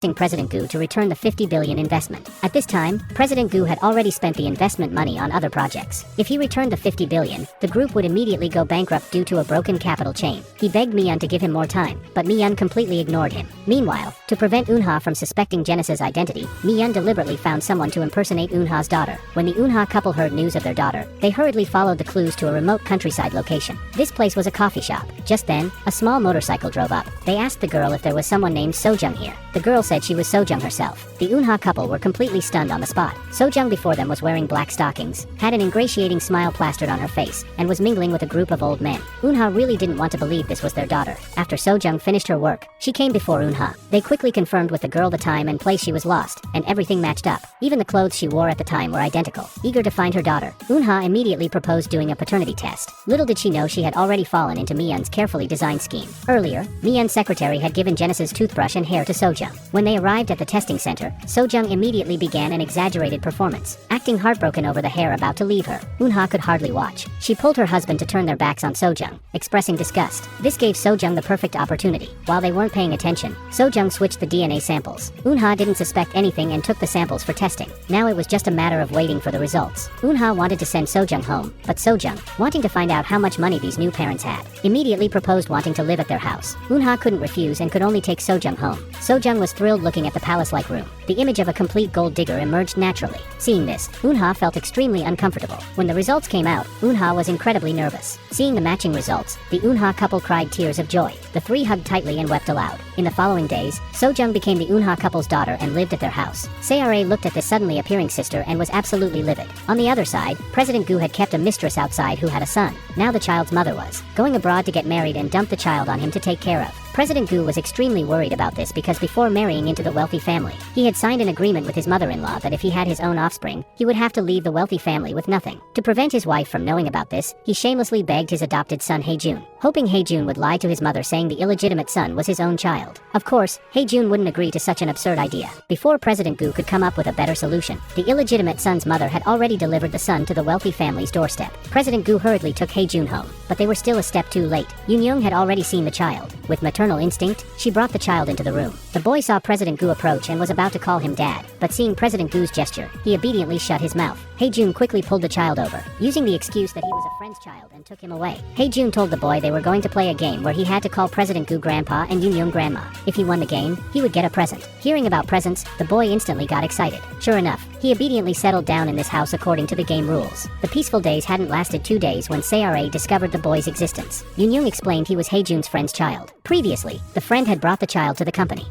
President Gu to return the 50 billion investment. At this time, President Gu had already spent the investment money on other projects. If he returned the 50 billion, the group would immediately go bankrupt due to a broken capital chain. He begged Mi-yeon to give him more time, but Mi-yeon completely ignored him. Meanwhile, to prevent Eunha from suspecting Genesis' identity, Mi-yeon deliberately found someone to impersonate Eunha's daughter. When the Eunha couple heard news of their daughter, they hurriedly followed the clues to a remote countryside location. This place was a coffee shop. Just then, a small motorcycle drove up. They asked the girl if there was someone named Sojung here. The girl said she was Sojung herself. The Eunha couple were completely stunned on the spot. Sojung before them was wearing black stockings, had an ingratiating smile plastered on her face, and was mingling with a group of old men. Eunha really didn't want to believe this was their daughter. After Sojung finished her work, she came before Eunha. They quickly confirmed with the girl the time and place she was lost, and everything matched up. Even the clothes she wore at the time were identical. Eager to find her daughter, Eunha immediately proposed doing a paternity test. Little did she know she had already fallen into Mi-yeon's carefully designed scheme. Earlier, Mi-yeon's secretary had given Genesis toothbrush and hair to Sojung. When they arrived at the testing center, Sojung immediately began an exaggerated performance, acting heartbroken over the hair about to leave her. Eunha could hardly watch. She pulled her husband to turn their backs on Sojung, expressing disgust. This gave Sojung the perfect opportunity. While they weren't paying attention, Sojung switched the DNA samples. Eunha didn't suspect anything and took the samples for testing. Now it was just a matter of waiting for the results. Eunha wanted to send Sojung home, but Sojung, wanting to find out how much money these new parents had, immediately proposed wanting to live at their house. Eunha couldn't refuse and could only take Sojung home. Sojung was thrilled looking at the palace-like room. The image of a complete gold digger emerged naturally. Seeing this, Eunha felt extremely uncomfortable. When the results came out, Eunha was incredibly nervous. Seeing the matching results, the Eunha couple cried tears of joy. The three hugged tightly and wept aloud. In the following days, Sojung became the Eunha couple's daughter and lived at their house. Sayare looked at this suddenly appearing sister and was absolutely livid. On the other side, President Gu had kept a mistress outside who had a son. Now the child's mother was going abroad to get married and dumped the child on him to take care of. President Gu was extremely worried about this because before marrying into the wealthy family, he had signed an agreement with his mother-in-law that if he had his own offspring, he would have to leave the wealthy family with nothing. To prevent his wife from knowing about this, he shamelessly begged his adopted son Haejun, hoping Haejun would lie to his mother saying the illegitimate son was his own child. Of course, Haejun wouldn't agree to such an absurd idea. Before President Gu could come up with a better solution, the illegitimate son's mother had already delivered the son to the wealthy family's doorstep. President Gu hurriedly took Haejun home, but they were still a step too late. Yoon-young had already seen the child. With maternal instinct, she brought the child into the room. The boy saw President Gu approach and was about to call him dad, but seeing President Gu's gesture, he obediently shut his mouth. Haejun quickly pulled the child over, using the excuse that he was a friend's child, and took him away. Haejun told the boy they were going to play a game where he had to call President Gu grandpa and Yoon-young grandma. If he won the game, he would get a present. Hearing about presents, the boy instantly got excited. Sure enough, he obediently settled down in this house according to the game rules. The peaceful days hadn't lasted 2 days when Sayare discovered the boy's existence. Yoon-young explained he was Haejun's friend's child. Previously, the friend had brought the child to the company.